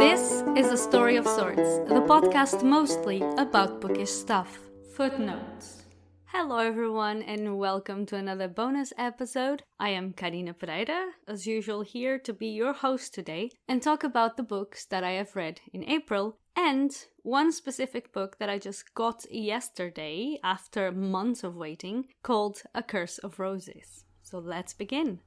This is A Story of Sorts, the podcast mostly about bookish stuff. Footnotes. Hello everyone and welcome to another bonus episode. I am Karina Pereira, as usual here to be your host today and talk about the books that I have read in April and one specific book that I just got yesterday after months of waiting called A Curse of Roses. So let's begin.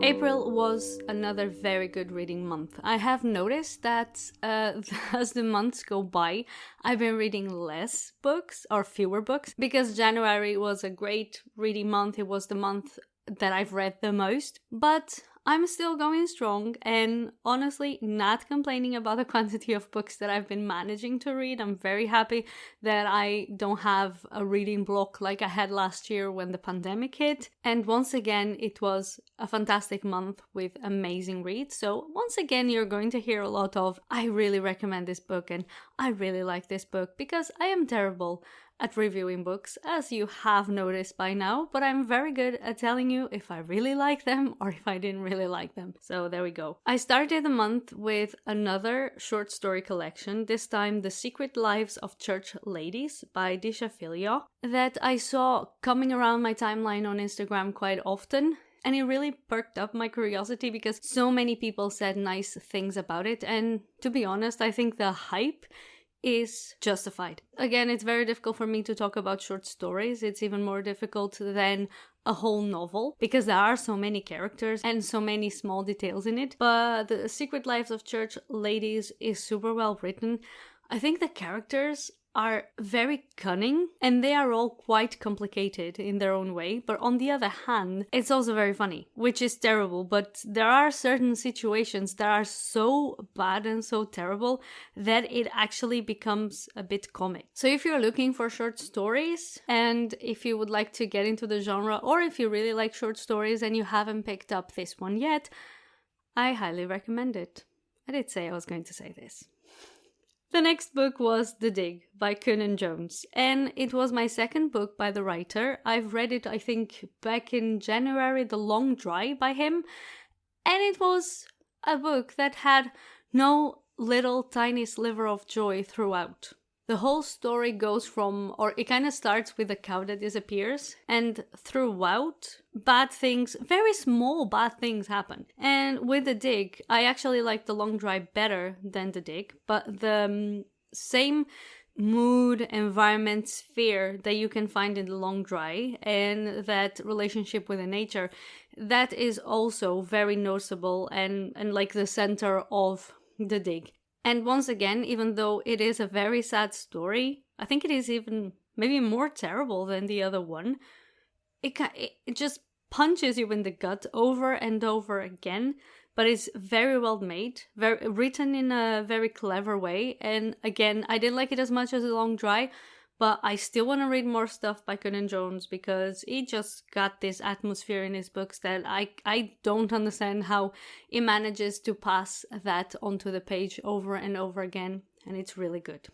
April was another very good reading month. I have noticed that as the months go by, I've been reading less books or fewer books because January was a great reading month. It was the month that I've read the most, but I'm still going strong and honestly not complaining about the quantity of books that I've been managing to read. I'm very happy that I don't have a reading block like I had last year when the pandemic hit. And once again, it was a fantastic month with amazing reads. So once again, you're going to hear a lot of, I really recommend this book and I really like this book because I am terrible at reviewing books, as you have noticed by now, but I'm very good at telling you if I really like them or if I didn't really like them. So there we go. I started the month with another short story collection, this time The Secret Lives of Church Ladies by Deesha Philyaw, that I saw coming around my timeline on Instagram quite often. And it really perked up my curiosity because so many people said nice things about it. And to be honest, I think the hype is justified. Again, it's very difficult for me to talk about short stories. It's even more difficult than a whole novel because there are so many characters and so many small details in it. But The Secret Lives of Church Ladies is super well written. I think the characters are very cunning and they are all quite complicated in their own way, but on the other hand, it's also very funny, which is terrible, but there are certain situations that are so bad and so terrible that it actually becomes a bit comic. So if you're looking for short stories and if you would like to get into the genre, or if you really like short stories and you haven't picked up this one yet, I highly recommend it. I did say I was going to say this. The next book was The Dig by Cynan Jones, and it was my second book by the writer. I've read it, I think, back in January, The Long Dry by him, and it was a book that had no little tiny sliver of joy throughout. The whole story goes from, or it kind of starts with a cow that disappears, and throughout, bad things, very small bad things happen. And with The Dig, I actually like The Long Dry better than The Dig, but the same mood, environment, sphere that you can find in The Long Dry and that relationship with the nature, that is also very noticeable and like the center of The Dig. And once again, even though it is a very sad story, I think it is even maybe more terrible than the other one. It just punches you in the gut over and over again, but it's very well made, very written in a very clever way. And again, I didn't like it as much as The Long Dry, but I still want to read more stuff by Cynan Jones because he just got this atmosphere in his books that I don't understand how he manages to pass that onto the page over and over again, and it's really good.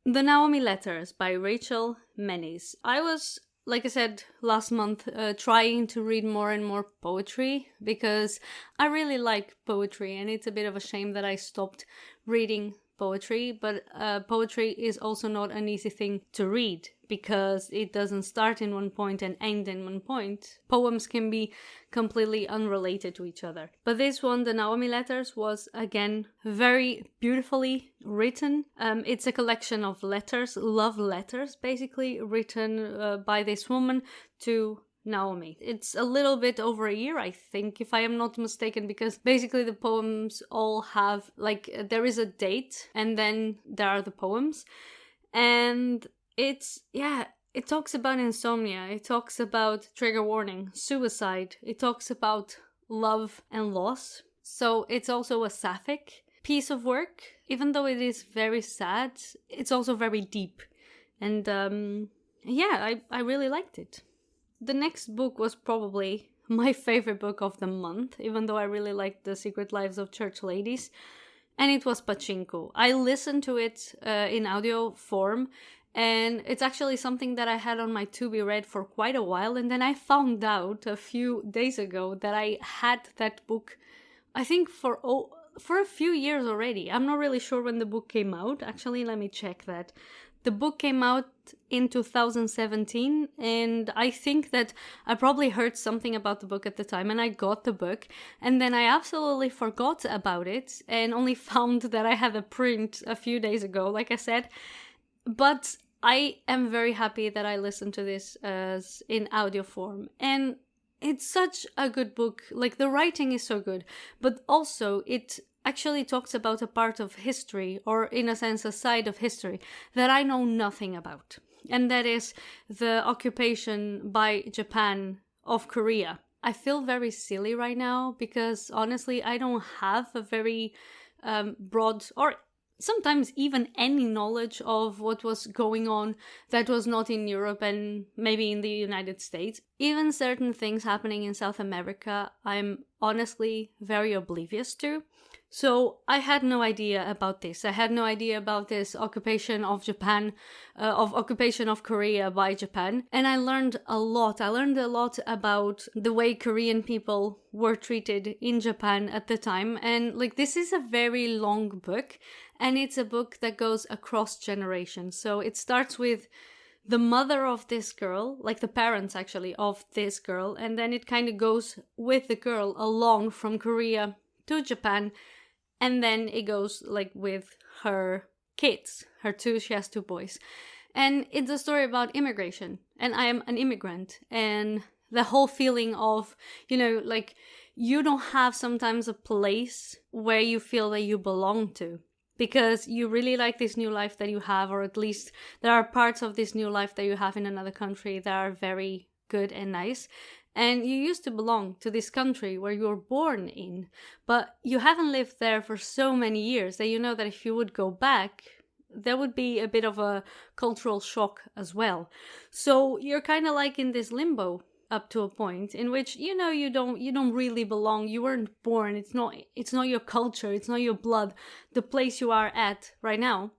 The Naomi Letters by Rachel Mennies. I was, like I said last month, trying to read more and more poetry because I really like poetry, and it's a bit of a shame that I stopped reading poetry, but poetry is also not an easy thing to read because it doesn't start in one point and end in one point. Poems can be completely unrelated to each other. But this one, The Naomi Letters, was again very beautifully written. It's a collection of letters, love letters, basically written by this woman to Naomi. It's a little bit over a year, I think, if I am not mistaken, because basically the poems all have, like, there is a date and then there are the poems. And it talks about insomnia, it talks about, trigger warning, suicide, it talks about love and loss. So it's also a sapphic piece of work. Even though it is very sad, it's also very deep. And I really liked it. The next book was probably my favorite book of the month, even though I really liked The Secret Lives of Church Ladies, and it was Pachinko. I listened to it in audio form, and it's actually something that I had on my to be read for quite a while, and then I found out a few days ago that I had that book, I think for for a few years already. I'm not really sure when the book came out. Actually, let me check that. The book came out in 2017, and I think that I probably heard something about the book at the time, and I got the book, and then I absolutely forgot about it, and only found that I had a print a few days ago, like I said. But I am very happy that I listened to this as in audio form, and it's such a good book. Like, the writing is so good, but also it actually talks about a part of history, or in a sense a side of history, that I know nothing about. And that is the occupation by Japan of Korea. I feel very silly right now because honestly I don't have a very broad, or sometimes even any knowledge of what was going on that was not in Europe and maybe in the United States. Even certain things happening in South America, I'm honestly very oblivious to. So I had no idea about this. I had no idea about this occupation of Japan, occupation of Korea by Japan. And I learned a lot. I learned a lot about the way Korean people were treated in Japan at the time. And like, this is a very long book, and it's a book that goes across generations. So it starts with the mother of this girl, like the parents actually of this girl, and then it kind of goes with the girl along from Korea to Japan. And then it goes like with her kids, she has 2 boys. And it's a story about immigration. And I am an immigrant. And the whole feeling of, like, you don't have sometimes a place where you feel that you belong to. Because you really like this new life that you have, or at least there are parts of this new life that you have in another country that are very good and nice. And you used to belong to this country where you were born in, but you haven't lived there for so many years that you know that if you would go back, there would be a bit of a cultural shock as well. So you're kind of like in this limbo up to a point in which you don't really belong. You weren't born. It's not your culture. It's not your blood. The place you are at right now.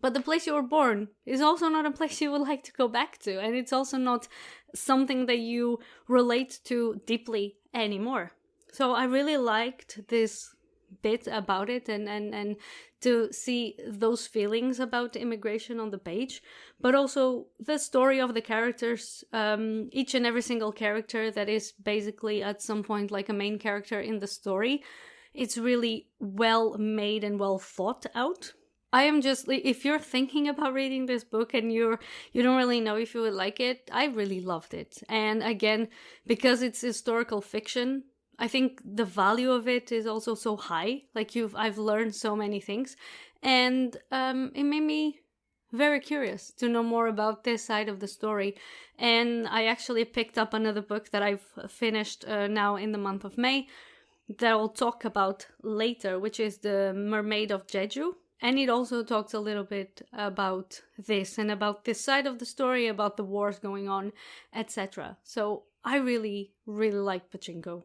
But the place you were born is also not a place you would like to go back to. And it's also not something that you relate to deeply anymore. So I really liked this bit about it and to see those feelings about immigration on the page. But also the story of the characters, each and every single character that is basically at some point like a main character in the story. It's really well made and well thought out. I am just, if you're thinking about reading this book and you don't really know if you would like it, I really loved it. And again, because it's historical fiction, I think the value of it is also so high. Like I've learned so many things, and it made me very curious to know more about this side of the story. And I actually picked up another book that I've finished now in the month of May that I'll talk about later, which is The Mermaid of Jeju. And it also talks a little bit about this and about this side of the story, about the wars going on, etc. So I really, really like Pachinko.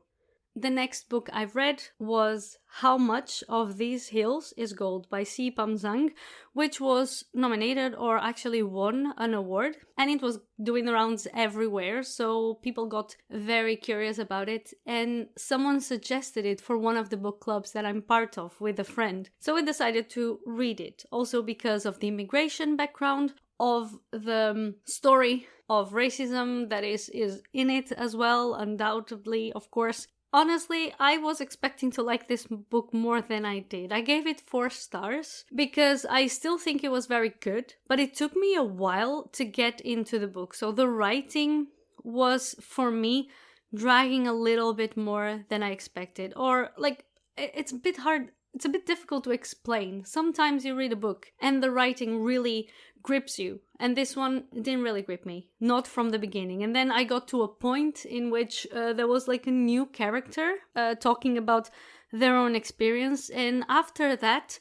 The next book I've read was How Much of These Hills is Gold by Zhang, which was nominated or actually won an award. And it was doing the rounds everywhere, so people got very curious about it. And someone suggested it for one of the book clubs that I'm part of with a friend. So we decided to read it, also because of the immigration background, of the story of racism that is in it as well, undoubtedly, of course. Honestly, I was expecting to like this book more than I did. I gave it 4 stars because I still think it was very good, but it took me a while to get into the book. So the writing was, for me, dragging a little bit more than I expected. Or, like, it's a bit hard, it's a bit difficult to explain. Sometimes you read a book and the writing really grips you, and this one didn't really grip me, not from the beginning. And then I got to a point in which there was like a new character talking about their own experience, and after that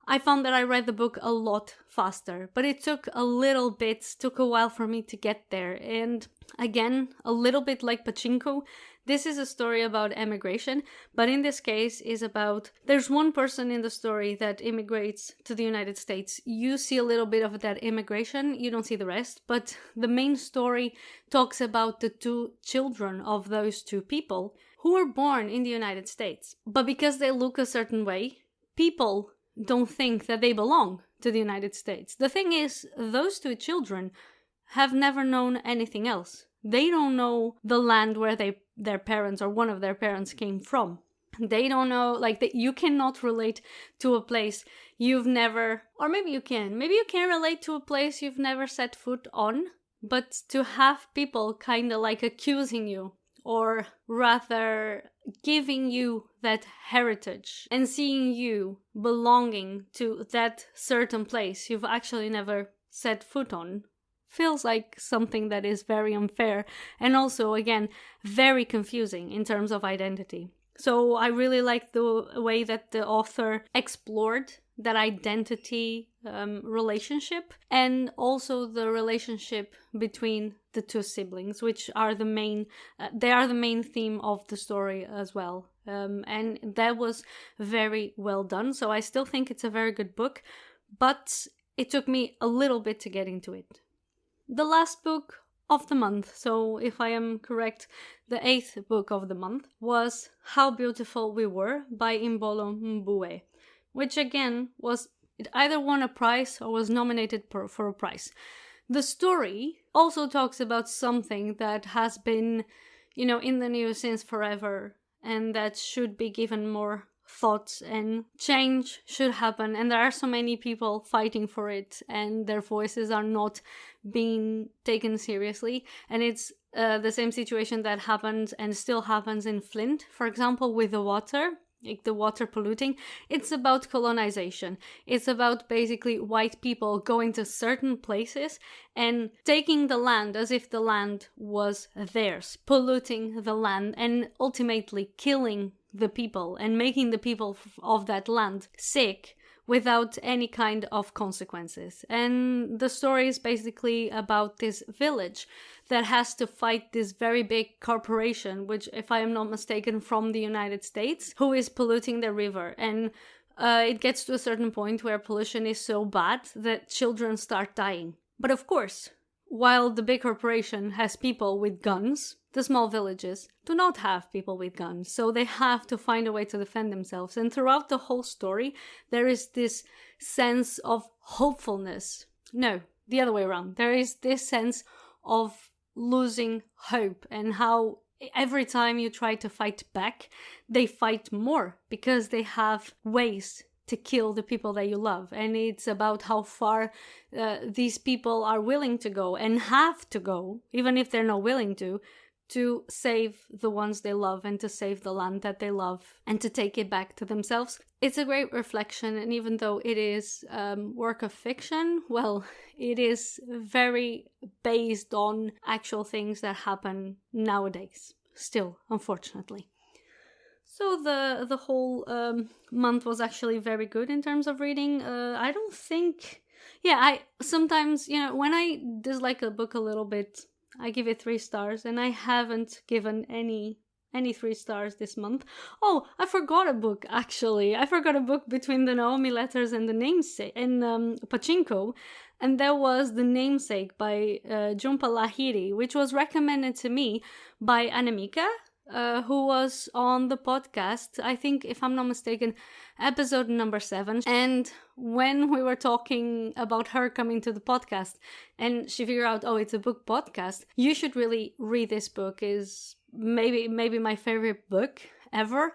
I found that I read the book a lot faster, but it took a while for me to get there. And again, a little bit like Pachinko, this is a story about emigration, but in this case is about, there's one person in the story that immigrates to the United States. You see a little bit of that immigration, you don't see the rest, but the main story talks about the 2 children of those 2 people who were born in the United States. But because they look a certain way, people don't think that they belong to the United States. The thing is, those two children have never known anything else. They don't know the land where their parents or one of their parents came from. They don't know, like, that you cannot relate to a place you've never, or maybe you can relate to a place you've never set foot on, but to have people kind of like accusing you, or rather giving you that heritage and seeing you belonging to that certain place you've actually never set foot on, feels like something that is very unfair and also, again, very confusing in terms of identity. So I really like the way that the author explored that identity relationship, and also the relationship between the two siblings, which are the main theme of the story as well. And that was very well done. So I still think it's a very good book, but it took me a little bit to get into it. The last book of the month, so if I am correct, the 8th book of the month, was How Beautiful We Were by Imbolo Mbue, which again it either won a prize or was nominated for a prize. The story also talks about something that has been, in the news since forever, and that should be given more thoughts, and change should happen, and there are so many people fighting for it, and their voices are not being taken seriously. And it's the same situation that happened and still happens in Flint, for example, with the water, like the water polluting. It's about colonization. It's about basically white people going to certain places and taking the land as if the land was theirs, polluting the land, and ultimately killing the people and making the people of that land sick without any kind of consequences. And the story is basically about this village that has to fight this very big corporation, which, if I am not mistaken, from the United States, who is polluting the river. And it gets to a certain point where pollution is so bad that children start dying. But of course, while the big corporation has people with guns, the small villages do not have people with guns, so they have to find a way to defend themselves. And throughout the whole story, there is this sense of hopefulness. No, the other way around. There is this sense of losing hope, and how every time you try to fight back, they fight more because they have ways to kill the people that you love. And it's about how far these people are willing to go and have to go, even if they're not willing to save the ones they love and to save the land that they love and to take it back to themselves. It's a great reflection, and even though it is work of fiction, well, it is very based on actual things that happen nowadays, still, unfortunately. So the whole month was actually very good in terms of reading. I don't think... Yeah, I sometimes, when I dislike a book a little bit, I give it 3 stars, and I haven't given any 3 stars this month. Oh, I forgot a book, actually. I forgot a book between the Naomi letters and the Namesake, and Pachinko, and that was The Namesake by Jhumpa Lahiri, which was recommended to me by Anamika, who was on the podcast, I think, if I'm not mistaken, episode number 7. And when we were talking about her coming to the podcast and she figured out, oh, it's a book podcast, you should really read this book, is maybe my favorite book ever.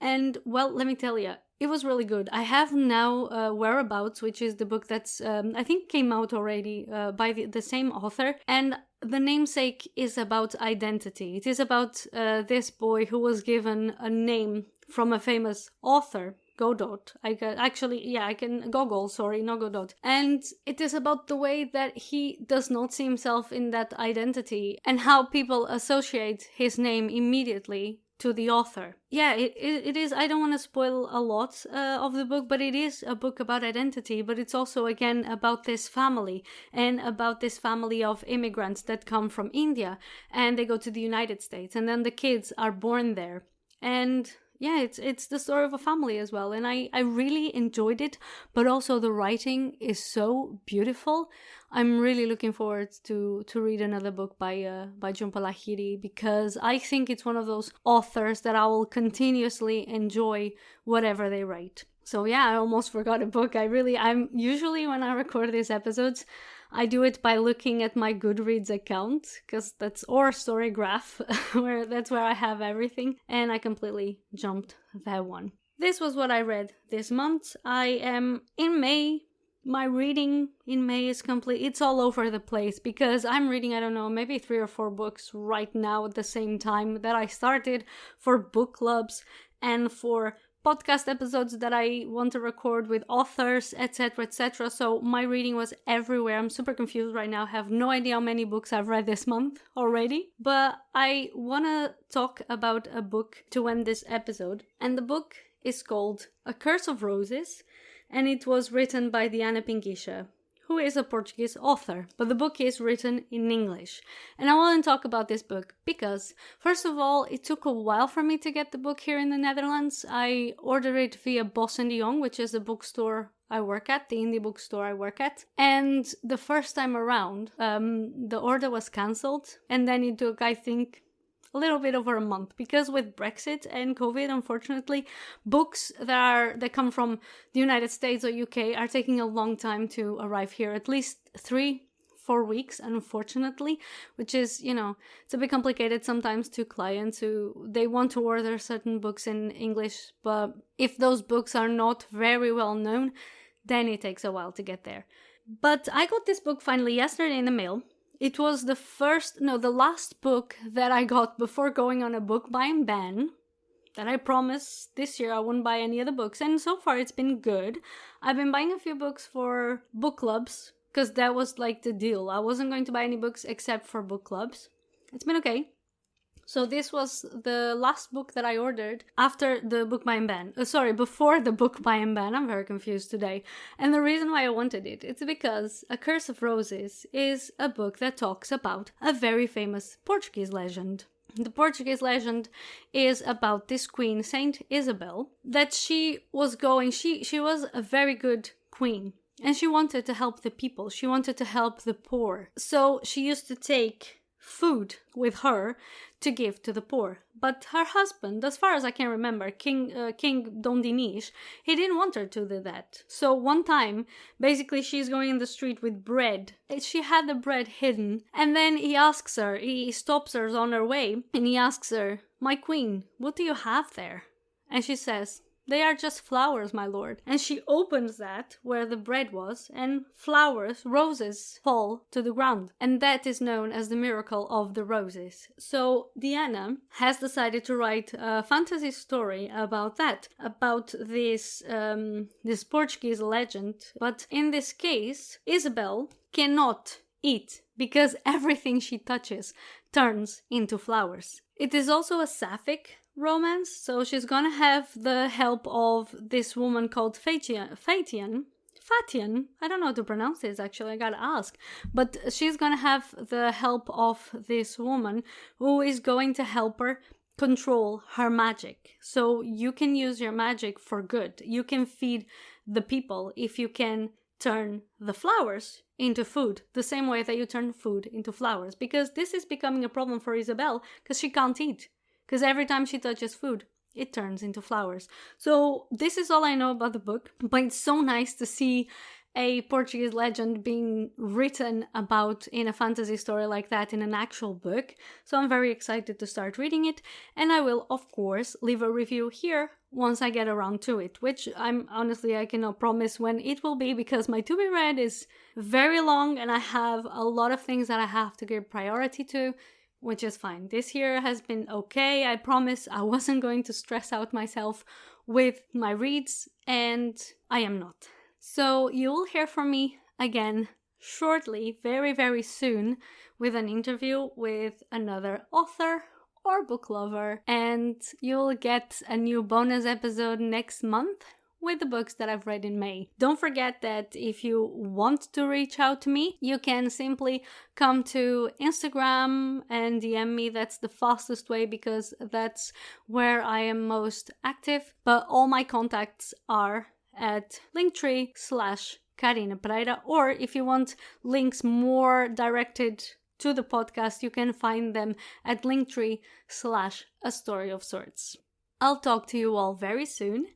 And well, let me tell you, it was really good. I have now Whereabouts, which is the book that's, I think, came out already by the same author. And The Namesake is about identity. It is about this boy who was given a name from a famous author, Godot. I can Gogol, sorry, not Godot. And it is about the way that he does not see himself in that identity and how people associate his name immediately to the author. Yeah, it is. I don't want to spoil a lot of the book, but it is a book about identity, but it's also, again, about this family, and about this family of immigrants that come from India, and they go to the United States, and then the kids are born there. And yeah, it's the story of a family as well, and I really enjoyed it, but also the writing is so beautiful. I'm really looking forward to read another book by Jhumpa Lahiri, because I think it's one of those authors that I will continuously enjoy whatever they write. So yeah, I almost forgot a book. I'm usually, when I record these episodes, I do it by looking at my Goodreads account, or Storygraph, that's where I have everything, and I completely jumped that one. This was what I read this month. I am in May. My reading in May is complete. It's all over the place because I'm reading, I don't know, maybe 3 or 4 books right now at the same time that I started for book clubs and for podcast episodes that I want to record with authors, etc., etc. So my reading was everywhere. I'm super confused right now. I have no idea how many books I've read this month already. But I want to talk about a book to end this episode. And the book is called A Curse of Roses. And it was written by Diana Pinguicha, who is a Portuguese author, but the book is written in English. And I want to talk about this book because, first of all, it took a while for me to get the book here in the Netherlands. I ordered it via Bos and de Jong, which is the bookstore I work at, the indie bookstore I work at. And the first time around, the order was cancelled, and then it took, I think, a little bit over a month, because with Brexit and COVID, unfortunately, books that come from the United States or UK are taking a long time to arrive here, at least 3-4 weeks, unfortunately, which is, it's a bit complicated sometimes to clients who they want to order certain books in English, but if those books are not very well known, then it takes a while to get there. But I got this book finally yesterday in the mail. It was the last book that I got before going on a book buying ban. That I promised this year I wouldn't buy any other books, and so far it's been good. I've been buying a few books for book clubs, because that was like the deal. I wasn't going to buy any books except for book clubs. It's been okay. So this was the last book that I ordered after the book buying ban. Before the book buying ban. I'm very confused today. And the reason why I wanted it's because A Curse of Roses is a book that talks about a very famous Portuguese legend. The Portuguese legend is about this queen, Saint Isabel, that she was a very good queen. And she wanted to help the people. She wanted to help the poor. So she used to take food with her to give to the poor. But her husband, as far as I can remember, King Dom Dinis, he didn't want her to do that. So one time, basically she's going in the street with bread. She had the bread hidden. And then he stops her on her way, and he asks her, "My queen, what do you have there?" And she says, "They are just flowers, my lord." And she opens that where the bread was, and roses fall to the ground. And that is known as the miracle of the roses. So Diana has decided to write a fantasy story about that, about this Portuguese legend. But in this case, Isabel cannot eat because everything she touches turns into flowers. It is also a sapphic romance, so she's gonna have the help of this woman called Fatian. I don't know how to pronounce this, actually, I gotta ask. But she's gonna have the help of this woman who is going to help her control her magic. So you can use your magic for good. You can feed the people if you can turn the flowers into food, the same way that you turn food into flowers. Because this is becoming a problem for Isabel, because she can't eat. Because every time she touches food, it turns into flowers. So this is all I know about the book. But it's so nice to see a Portuguese legend being written about in a fantasy story like that in an actual book. So I'm very excited to start reading it. And I will, of course, leave a review here once I get around to it. Which I cannot promise when it will be, because my to be read is very long and I have a lot of things that I have to give priority to. Which is fine. This year has been okay. I promise I wasn't going to stress out myself with my reads, and I am not. So you will hear from me again shortly, very, very soon, with an interview with another author or book lover, and you'll get a new bonus episode next month with the books that I've read in May. Don't forget that if you want to reach out to me, you can simply come to Instagram and DM me. That's the fastest way because that's where I am most active. But all my contacts are at linktree/Karina Pereira, or if you want links more directed to the podcast, you can find them at linktree/A Story of Sorts. I'll talk to you all very soon.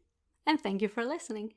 and thank you for listening.